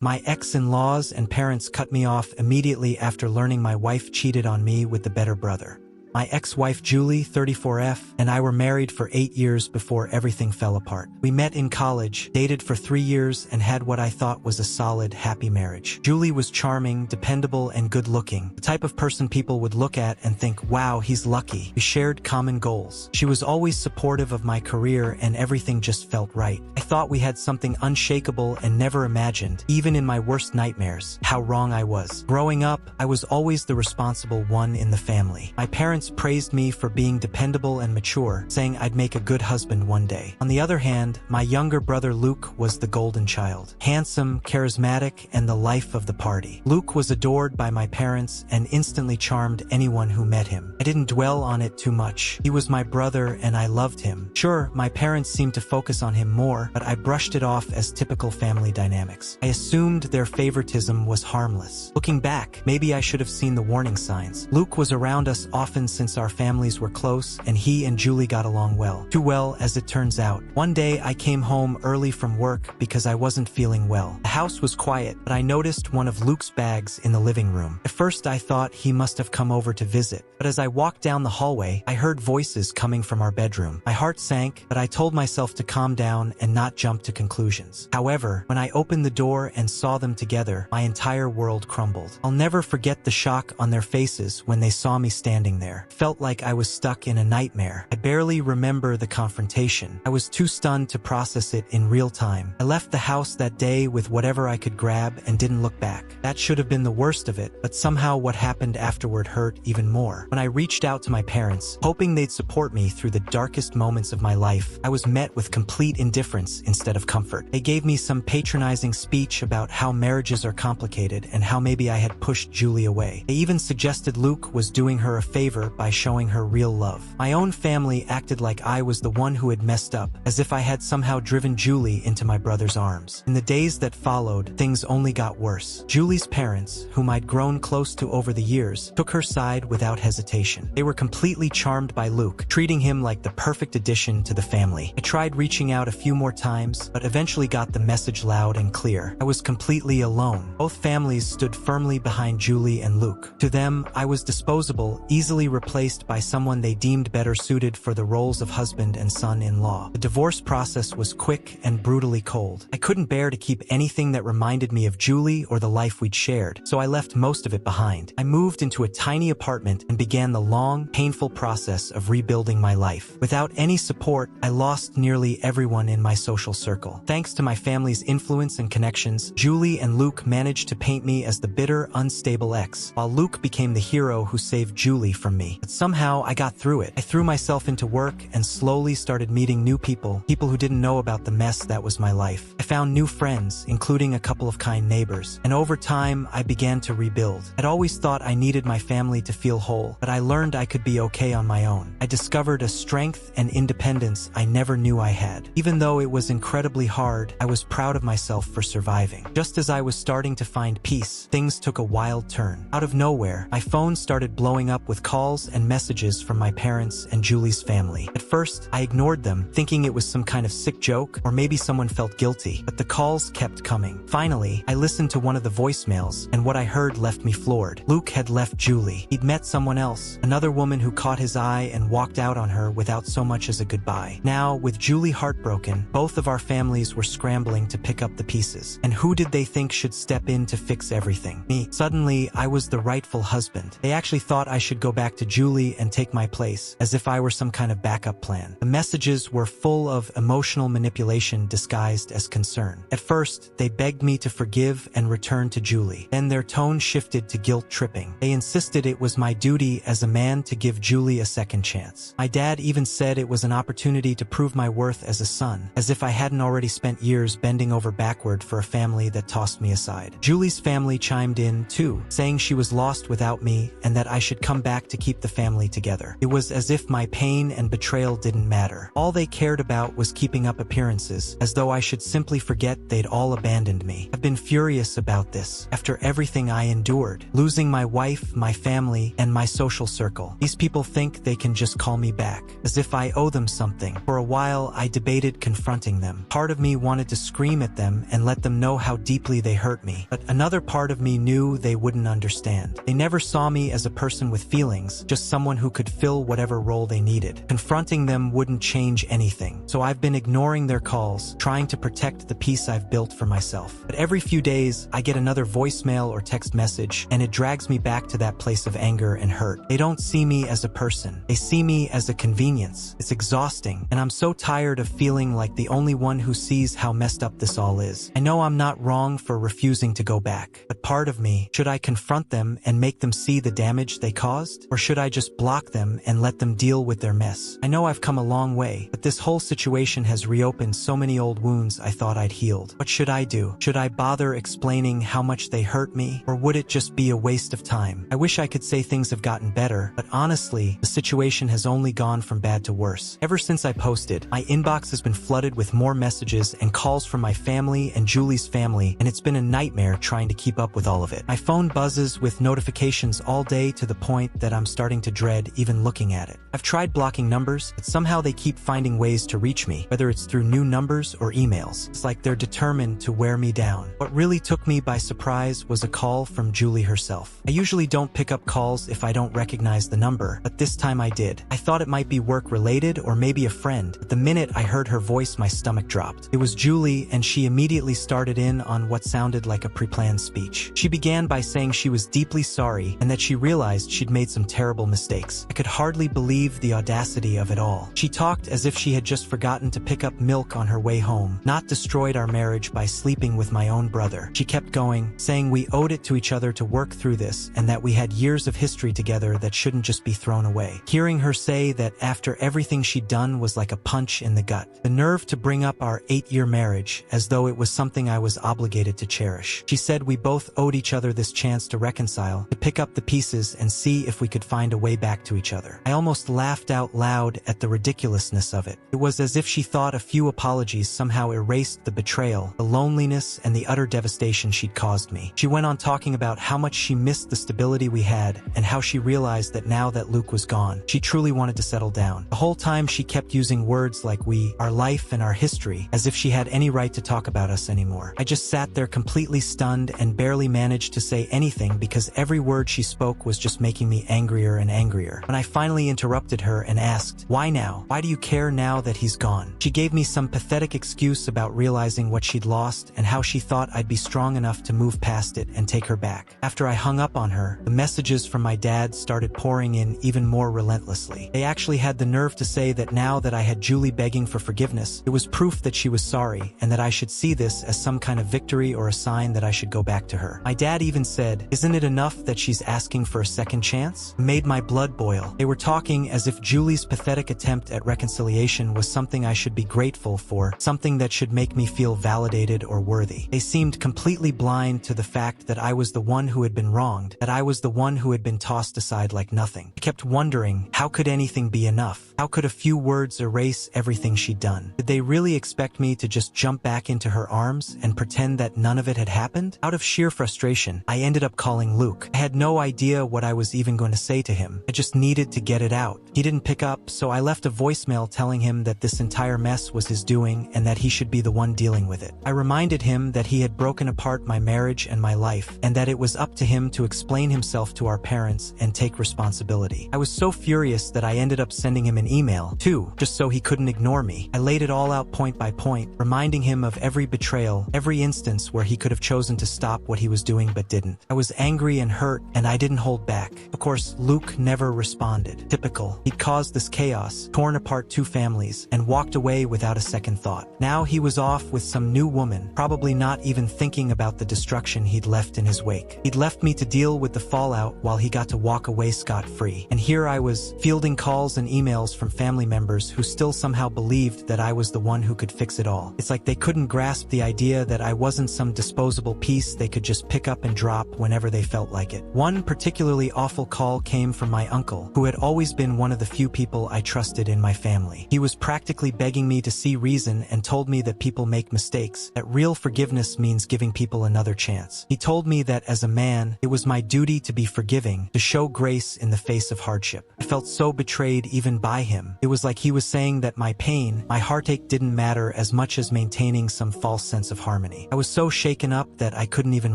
My ex-in-laws and parents cut me off immediately after learning my wife cheated on me with the better brother. My ex-wife Julie, 34F, and I were married for 8 years before everything fell apart. We met in college, dated for 3 years, and had what I thought was a solid, happy marriage. Julie was charming, dependable, and good-looking, the type of person people would look at and think, wow, he's lucky. We shared common goals. She was always supportive of my career, and everything just felt right. I thought we had something unshakable and never imagined, even in my worst nightmares, how wrong I was. Growing up, I was always the responsible one in the family. My parents praised me for being dependable and mature, saying I'd make a good husband one day. On the other hand, my younger brother Luke was the golden child. Handsome, charismatic, and the life of the party. Luke was adored by my parents and instantly charmed anyone who met him. I didn't dwell on it too much. He was my brother and I loved him. Sure, my parents seemed to focus on him more, but I brushed it off as typical family dynamics. I assumed their favoritism was harmless. Looking back, maybe I should have seen the warning signs. Luke was around us often since our families were close, and he and Julie got along well. Too well, as it turns out. One day, I came home early from work because I wasn't feeling well. The house was quiet, but I noticed one of Luke's bags in the living room. At first, I thought he must have come over to visit, but as I walked down the hallway, I heard voices coming from our bedroom. My heart sank, but I told myself to calm down and not jump to conclusions. However, when I opened the door and saw them together, my entire world crumbled. I'll never forget the shock on their faces when they saw me standing there. It felt like I was stuck in a nightmare. I barely remember the confrontation. I was too stunned to process it in real time. I left the house that day with whatever I could grab and didn't look back. That should have been the worst of it, but somehow what happened afterward hurt even more. When I reached out to my parents, hoping they'd support me through the darkest moments of my life, I was met with complete indifference instead of comfort. They gave me some patronizing speech about how marriages are complicated and how maybe I had pushed Julie away. They even suggested Luke was doing her a favor by showing her real love. My own family acted like I was the one who had messed up, as if I had somehow driven Julie into my brother's arms. In the days that followed, things only got worse. Julie's parents, whom I'd grown close to over the years, took her side without hesitation. They were completely charmed by Luke, treating him like the perfect addition to the family. I tried reaching out a few more times, but eventually got the message loud and clear. I was completely alone. Both families stood firmly behind Julie and Luke. To them, I was disposable, easily replaced by someone they deemed better suited for the roles of husband and son-in-law. The divorce process was quick and brutally cold. I couldn't bear to keep anything that reminded me of Julie or the life we'd shared, so I left most of it behind. I moved into a tiny apartment and began the long, painful process of rebuilding my life. Without any support, I lost nearly everyone in my social circle. Thanks to my family's influence and connections, Julie and Luke managed to paint me as the bitter, unstable ex, while Luke became the hero who saved Julie from me. But somehow, I got through it. I threw myself into work and slowly started meeting new people who didn't know about the mess that was my life. I found new friends, including a couple of kind neighbors, and over time, I began to rebuild. I'd always thought I needed my family to feel whole, but I learned I could be okay on my own. I discovered a strength and independence I never knew I had. Even though it was incredibly hard, I was proud of myself for surviving. Just as I was starting to find peace, things took a wild turn. Out of nowhere, my phone started blowing up with calls and messages from my parents and Julie's family. At first, I ignored them, thinking it was some kind of sick joke or maybe someone felt guilty, but the calls kept coming. Finally, I listened to one of the voicemails, and what I heard left me floored. Luke had left Julie. He'd met someone else, another woman who caught his eye and walked out on her without so much as a goodbye. Now, with Julie heartbroken, both of our families were scrambling to pick up the pieces. And who did they think should step in to fix everything? Me. Suddenly, I was the rightful husband. They actually thought I should go back to Julie and take my place, as if I were some kind of backup plan. The messages were full of emotional manipulation disguised as concern. At first, they begged me to forgive and return to Julie. Then their tone shifted to guilt-tripping. They insisted it was my duty as a man to give Julie a second chance. My dad even said it was an opportunity to prove my worth as a son, as if I hadn't already spent years bending over backward for a family that tossed me aside. Julie's family chimed in, too, saying she was lost without me and that I should come back to keep keep the family together. It was as if my pain and betrayal didn't matter. All they cared about was keeping up appearances, as though I should simply forget they'd all abandoned me. I've been furious about this, after everything I endured. Losing my wife, my family, and my social circle. These people think they can just call me back, as if I owe them something. For a while, I debated confronting them. Part of me wanted to scream at them and let them know how deeply they hurt me, but another part of me knew they wouldn't understand. They never saw me as a person with feelings, just someone who could fill whatever role they needed. Confronting them wouldn't change anything, so I've been ignoring their calls, trying to protect the peace I've built for myself. But every few days, I get another voicemail or text message, and it drags me back to that place of anger and hurt. They don't see me as a person. They see me as a convenience. It's exhausting, and I'm so tired of feeling like the only one who sees how messed up this all is. I know I'm not wrong for refusing to go back, but part of me, should I confront them and make them see the damage they caused? Or should I just block them and let them deal with their mess? I know I've come a long way, but this whole situation has reopened so many old wounds I thought I'd healed. What should I do? Should I bother explaining how much they hurt me? Or would it just be a waste of time? I wish I could say things have gotten better, but honestly, the situation has only gone from bad to worse. Ever since I posted, my inbox has been flooded with more messages and calls from my family and Julie's family, and it's been a nightmare trying to keep up with all of it. My phone buzzes with notifications all day to the point that I'm starting to dread even looking at it. I've tried blocking numbers, but somehow they keep finding ways to reach me, whether it's through new numbers or emails. It's like they're determined to wear me down. What really took me by surprise was a call from Julie herself. I usually don't pick up calls if I don't recognize the number, but this time I did. I thought it might be work-related or maybe a friend, but the minute I heard her voice, my stomach dropped. It was Julie, and she immediately started in on what sounded like a pre-planned speech. She began by saying she was deeply sorry and that she realized she'd made some terrible mistakes. I could hardly believe the audacity of it all. She talked as if she had just forgotten to pick up milk on her way home, not destroyed our marriage by sleeping with my own brother. She kept going, saying we owed it to each other to work through this and that we had years of history together that shouldn't just be thrown away. Hearing her say that after everything she'd done was like a punch in the gut. The nerve to bring up our 8-year marriage as though it was something I was obligated to cherish. She said we both owed each other this chance to reconcile, to pick up the pieces and see if we could find a way back to each other. I almost laughed out loud at the ridiculousness of it. It was as if she thought a few apologies somehow erased the betrayal, the loneliness, and the utter devastation she'd caused me. She went on talking about how much she missed the stability we had and how she realized that now that Luke was gone, she truly wanted to settle down. The whole time she kept using words like we, our life, and our history, as if she had any right to talk about us anymore. I just sat there completely stunned and barely managed to say anything because every word she spoke was just making me angrier and angrier. When I finally interrupted her and asked, "Why now? Why do you care now that he's gone?" She gave me some pathetic excuse about realizing what she'd lost and how she thought I'd be strong enough to move past it and take her back. After I hung up on her, the messages from my dad started pouring in even more relentlessly. They actually had the nerve to say that now that I had Julie begging for forgiveness, it was proof that she was sorry and that I should see this as some kind of victory or a sign that I should go back to her. My dad even said, "Isn't it enough that she's asking for a second chance?" It made my blood boil. They were talking as if Julie's pathetic attempt at reconciliation was something I should be grateful for, something that should make me feel validated or worthy. They seemed completely blind to the fact that I was the one who had been wronged, that I was the one who had been tossed aside like nothing. I kept wondering, how could anything be enough? How could a few words erase everything she'd done? Did they really expect me to just jump back into her arms and pretend that none of it had happened? Out of sheer frustration, I ended up calling Luke. I had no idea what I was even going to say to him. I just needed to get it out. He didn't pick up, so I left a voicemail telling him that this entire mess was his doing and that he should be the one dealing with it. I reminded him that he had broken apart my marriage and my life, and that it was up to him to explain himself to our parents and take responsibility. I was so furious that I ended up sending him an email, too, just so he couldn't ignore me. I laid it all out point by point, reminding him of every betrayal, every instance where he could have chosen to stop what he was doing but didn't. I was angry and hurt, and I didn't hold back. Of course, Luke never responded. Typical. He'd caused this chaos, torn apart 2 families, and walked away without a second thought. Now he was off with some new woman, probably not even thinking about the destruction he'd left in his wake. He'd left me to deal with the fallout while he got to walk away scot-free. And here I was, fielding calls and emails from family members who still somehow believed that I was the one who could fix it all. It's like they couldn't grasp the idea that I wasn't some disposable piece they could just pick up and drop whenever they felt like it. One particularly awful call came came from my uncle, who had always been one of the few people I trusted in my family. He was practically begging me to see reason and told me that people make mistakes, that real forgiveness means giving people another chance. He told me that as a man, it was my duty to be forgiving, to show grace in the face of hardship. I felt so betrayed even by him. It was like he was saying that my pain, my heartache didn't matter as much as maintaining some false sense of harmony. I was so shaken up that I couldn't even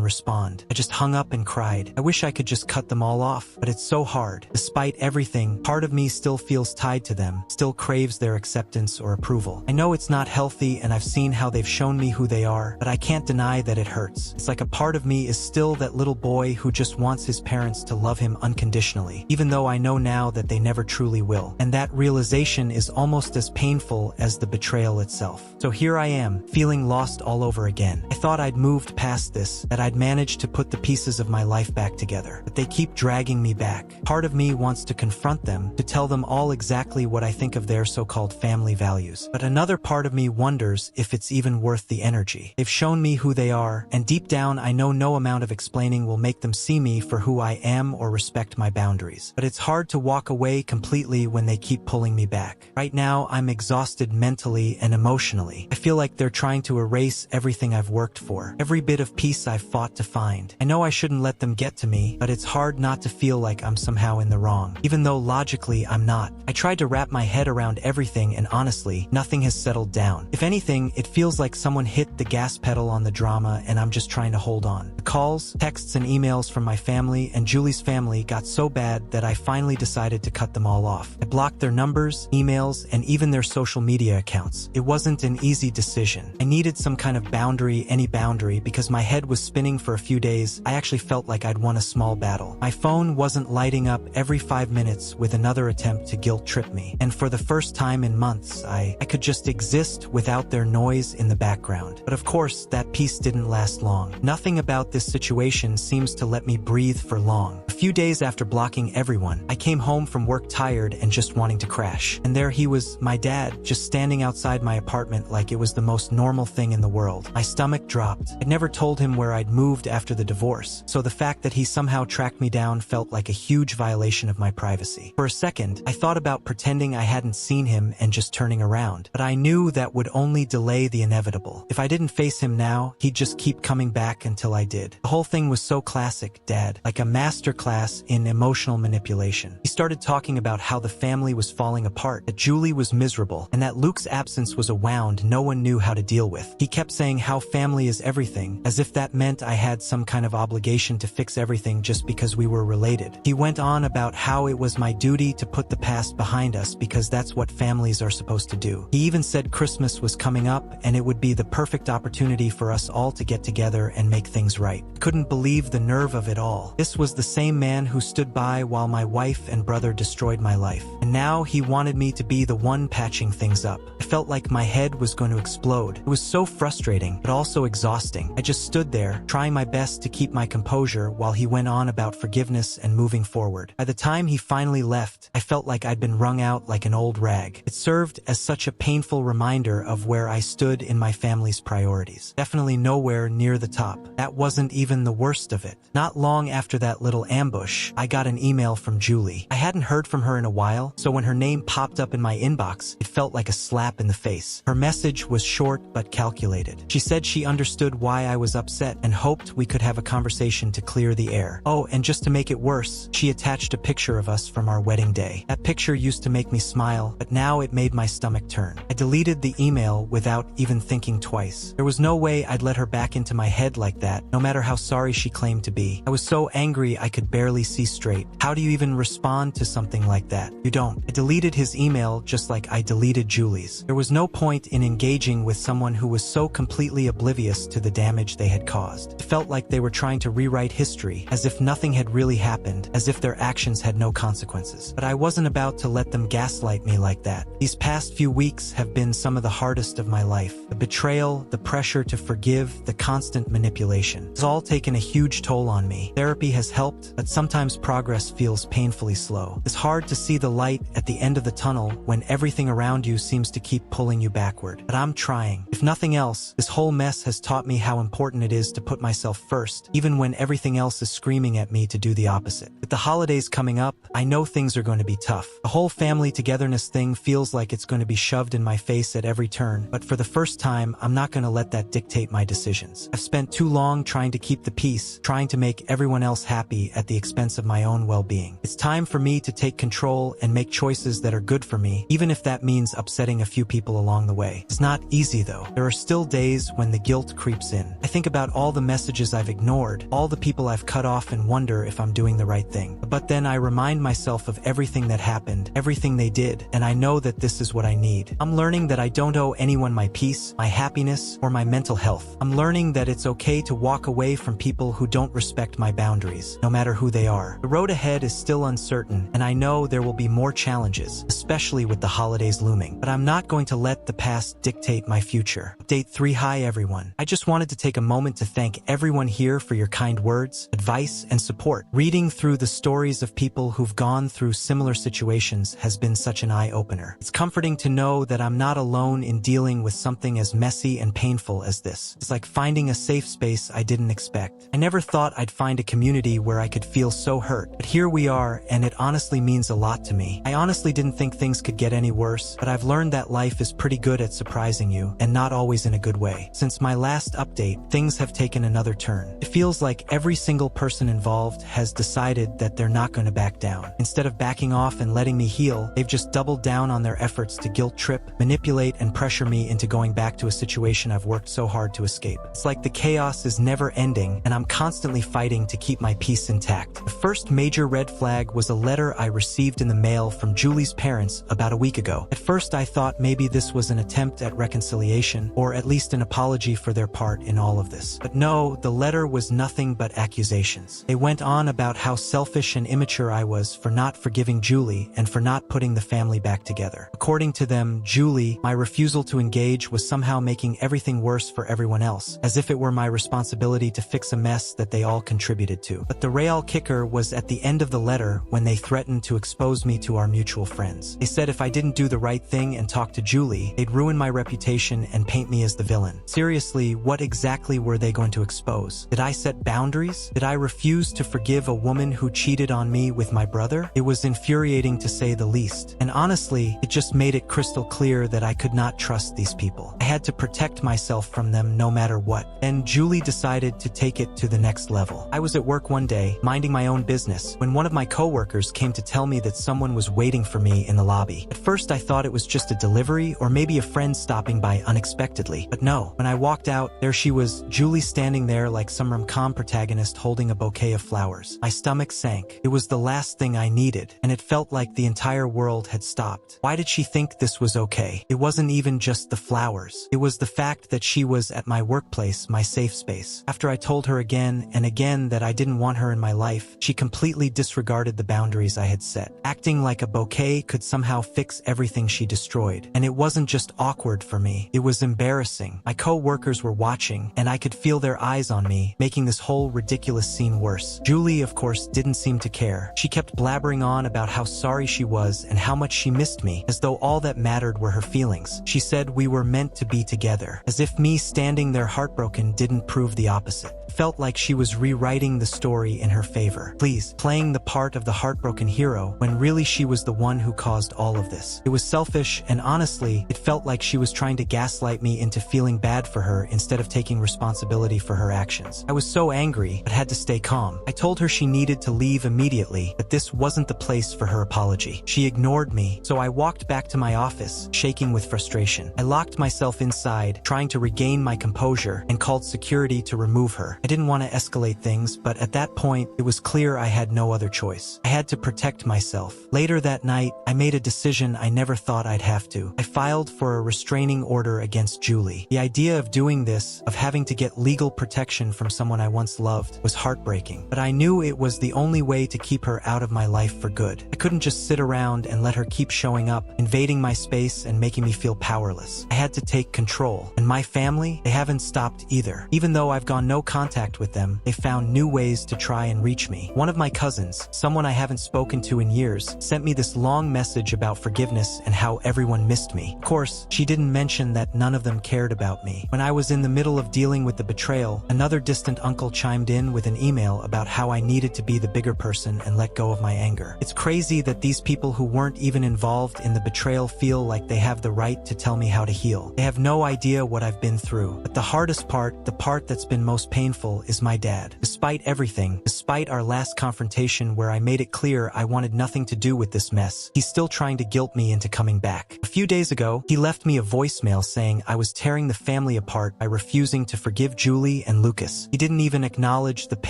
respond. I just hung up and cried. I wish I could just cut them all off, but it's so hard. Despite everything, part of me still feels tied to them, still craves their acceptance or approval. I know it's not healthy and I've seen how they've shown me who they are, but I can't deny that it hurts. It's like a part of me is still that little boy who just wants his parents to love him unconditionally, even though I know now that they never truly will. And that realization is almost as painful as the betrayal itself. So here I am, feeling lost all over again. I thought I'd moved past this, that I'd managed to put the pieces of my life back together, but they keep dragging me back. Part of me wants to confront them, to tell them all exactly what I think of their so-called family values. But another part of me wonders if it's even worth the energy. They've shown me who they are, and deep down I know no amount of explaining will make them see me for who I am or respect my boundaries. But it's hard to walk away completely when they keep pulling me back. Right now, I'm exhausted mentally and emotionally. I feel like they're trying to erase everything I've worked for, every bit of peace I've fought to find. I know I shouldn't let them get to me, but it's hard not to feel like I'm somehow in the wrong, even though logically I'm not. I tried to wrap my head around everything, and honestly, nothing has settled down. If anything, it feels like someone hit the gas pedal on the drama and I'm just trying to hold on. The calls, texts, and emails from my family and Julie's family got so bad that I finally decided to cut them all off. I blocked their numbers, emails, and even their social media accounts. It wasn't an easy decision. I needed some kind of boundary, any boundary, because my head was spinning for a few days. I actually felt like I'd won a small battle. My phone wasn't lighting up every 5 minutes with another attempt to guilt trip me. And for the first time in months, I could just exist without their noise in the background. But of course, that peace didn't last long. Nothing about this situation seems to let me breathe for long. A few days after blocking everyone, I came home from work tired and just wanting to crash. And there he was, my dad, just standing outside my apartment like it was the most normal thing in the world. My stomach dropped. I'd never told him where I'd moved after the divorce, so the fact that he somehow tracked me down felt like a huge violation of my privacy. For a second, I thought about pretending I hadn't seen him and just turning around, but I knew that would only delay the inevitable. If I didn't face him now, he'd just keep coming back until I did. The whole thing was so classic, Dad, like a masterclass in emotional manipulation. He started talking about how the family was falling apart, that Julie was miserable, and that Luke's absence was a wound no one knew how to deal with. He kept saying how family is everything, as if that meant I had some kind of obligation to fix everything just because we were related. He went on about how it was my duty to put the past behind us because that's what families are supposed to do. He even said Christmas was coming up and it would be the perfect opportunity for us all to get together and make things right. I couldn't believe the nerve of it all. This was the same man who stood by while my wife and brother destroyed my life. And now he wanted me to be the one patching things up. I felt like my head was going to explode. It was so frustrating, but also exhausting. I just stood there, trying my best to keep my composure while he went on about forgiveness and moving forward. By the time he finally left, I felt like I'd been wrung out like an old rag. It served as such a painful reminder of where I stood in my family's priorities. Definitely nowhere near the top. That wasn't even the worst of it. Not long after that little ambush, I got an email from Julie. I hadn't heard from her in a while, so when her name popped up in my inbox, it felt like a slap in the face. Her message was short but calculated. She said she understood why I was upset and hoped we could have a conversation to clear the air. Oh, and just to make it worse, she attached a picture of us from our wedding day. That picture used to make me smile, but now it made my stomach turn. I deleted the email without even thinking twice. There was no way I'd let her back into my head like that, no matter how sorry she claimed to be. I was so angry I could barely see straight. How do you even respond to something like that? You don't. I deleted his email just like I deleted Julie's. There was no point in engaging with someone who was so completely oblivious to the damage they had caused. It felt like they were trying to rewrite history, as if nothing had really happened, as if their actions had no consequences. But I wasn't about to let them gaslight me like that. These past few weeks have been some of the hardest of my life. The betrayal, the pressure to forgive, the constant manipulation. It's all taken a huge toll on me. Therapy has helped, but sometimes progress feels painfully slow. It's hard to see the light at the end of the tunnel when everything around you seems to keep pulling you backward. But I'm trying. If nothing else, this whole mess has taught me how important it is to put myself first, even when everything else is screaming at me to do the opposite. With the holidays holidays coming up, I know things are going to be tough. The whole family togetherness thing feels like it's going to be shoved in my face at every turn, but for the first time, I'm not going to let that dictate my decisions. I've spent too long trying to keep the peace, trying to make everyone else happy at the expense of my own well-being. It's time for me to take control and make choices that are good for me, even if that means upsetting a few people along the way. It's not easy though. There are still days when the guilt creeps in. I think about all the messages I've ignored, all the people I've cut off, and wonder if I'm doing the right thing. But then I remind myself of everything that happened, everything they did, and I know that this is what I need. I'm learning that I don't owe anyone my peace, my happiness, or my mental health. I'm learning that it's okay to walk away from people who don't respect my boundaries, no matter who they are. The road ahead is still uncertain, and I know there will be more challenges, especially with the holidays looming. But I'm not going to let the past dictate my future. Update 3. Hi everyone. I just wanted to take a moment to thank everyone here for your kind words, advice, and support. Reading through the stories of people who've gone through similar situations has been such an eye-opener. It's comforting to know that I'm not alone in dealing with something as messy and painful as this. It's like finding a safe space I didn't expect. I never thought I'd find a community where I could feel so hurt, but here we are, and it honestly means a lot to me. I honestly didn't think things could get any worse, but I've learned that life is pretty good at surprising you, and not always in a good way. Since my last update, things have taken another turn. It feels like every single person involved has decided that they're not going to back down. Instead of backing off and letting me heal, they've just doubled down on their efforts to guilt trip, manipulate, and pressure me into going back to a situation I've worked so hard to escape. It's like the chaos is never ending, and I'm constantly fighting to keep my peace intact. The first major red flag was a letter I received in the mail from Julie's parents about a week ago. At first I thought maybe this was an attempt at reconciliation, or at least an apology for their part in all of this. But no, the letter was nothing but accusations. They went on about how selfish and immature I was for not forgiving Julie and for not putting the family back together. According to them, Julie, my refusal to engage was somehow making everything worse for everyone else, as if it were my responsibility to fix a mess that they all contributed to. But the real kicker was at the end of the letter when they threatened to expose me to our mutual friends. They said if I didn't do the right thing and talk to Julie, they'd ruin my reputation and paint me as the villain. Seriously, what exactly were they going to expose? Did I set boundaries? Did I refuse to forgive a woman who cheated on me with my brother? It was infuriating to say the least. And honestly, it just made it crystal clear that I could not trust these people. I had to protect myself from them no matter what. Then Julie decided to take it to the next level. I was at work one day, minding my own business, when one of my coworkers came to tell me that someone was waiting for me in the lobby. At first I thought it was just a delivery or maybe a friend stopping by unexpectedly. But no, when I walked out, there she was, Julie standing there like some rom-com protagonist holding a bouquet of flowers. My stomach sank. It was the last thing I needed, and it felt like the entire world had stopped. Why did she think this was okay? It wasn't even just the flowers. It was the fact that she was at my workplace, my safe space. After I told her again and again that I didn't want her in my life, she completely disregarded the boundaries I had set, acting like a bouquet could somehow fix everything she destroyed. And it wasn't just awkward for me, it was embarrassing. My co-workers were watching, and I could feel their eyes on me, making this whole ridiculous scene worse. Julie, of course, didn't seem to care. She kept blabbering on about how sorry she was and how much she missed me, as though all that mattered were her feelings. She said we were meant to be together, as if me standing there heartbroken didn't prove the opposite. It felt like she was rewriting the story in her favor. Please, playing the part of the heartbroken hero, when really she was the one who caused all of this. It was selfish, and honestly, it felt like she was trying to gaslight me into feeling bad for her instead of taking responsibility for her actions. I was so angry, but had to stay calm. I told her she needed to leave immediately, that this wasn't the place for her apology. She ignored me, so I walked back to my office, shaking with frustration. I locked myself inside, trying to regain my composure, and called security to remove her. I didn't want to escalate things, but at that point, it was clear I had no other choice. I had to protect myself. Later that night, I made a decision I never thought I'd have to. I filed for a restraining order against Julie. The idea of doing this, of having to get legal protection from someone I once loved, was heartbreaking. But I knew it was the only way to keep her out of my life for good. I couldn't just sit around and let her keep showing up, invading my space and making me feel powerless. I had to take control. And my family, they haven't stopped either. Even though I've gone no contact with them, they found new ways to try and reach me. One of my cousins, someone I haven't spoken to in years, sent me this long message about forgiveness and how everyone missed me. Of course, she didn't mention that none of them cared about me. When I was in the middle of dealing with the betrayal, another distant uncle chimed in with an email about how I needed to be the bigger person and let go of my anger. It's crazy that these people who weren't even involved in the betrayal feel like they have the right to tell me how to heal. They have no idea what I've been through. But the hardest part, the part that's been most painful, is my dad. Despite everything, despite our last confrontation where I made it clear I wanted nothing to do with this mess, he's still trying to guilt me into coming back. A few days ago, he left me a voicemail saying I was tearing the family apart by refusing to forgive Julie and Lucas. He didn't even acknowledge the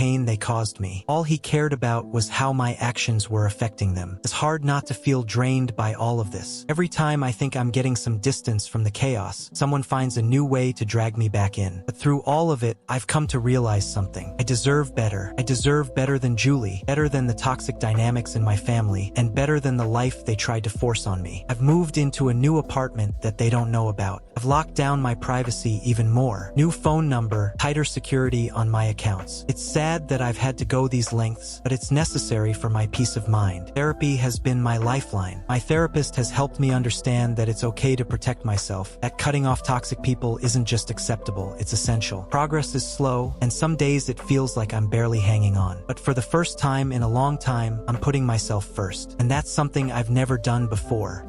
pain they caused me. All he cared about was how my actions were affecting them. It's hard not to feel drained by all of this. Every time I think I'm getting some distance from the chaos, someone finds a new way to drag me back in. But through all of it, I've come to realize something. I deserve better. I deserve better than Julie, better than the toxic dynamics in my family, and better than the life they tried to force on me. I've moved into a new apartment that they don't know about. I've locked down my privacy even more. New phone number, tighter security on my accounts. It's sad that I've had to go these lengths, but it's necessary for my peace of mind. Therapy has been my lifeline. My therapist has helped me understand that it's okay to protect myself, that cutting off toxic people isn't just acceptable, it's essential. Progress is slow, and some days it feels like I'm barely hanging on. But for the first time in a long time, I'm putting myself first. And that's something I've never done before.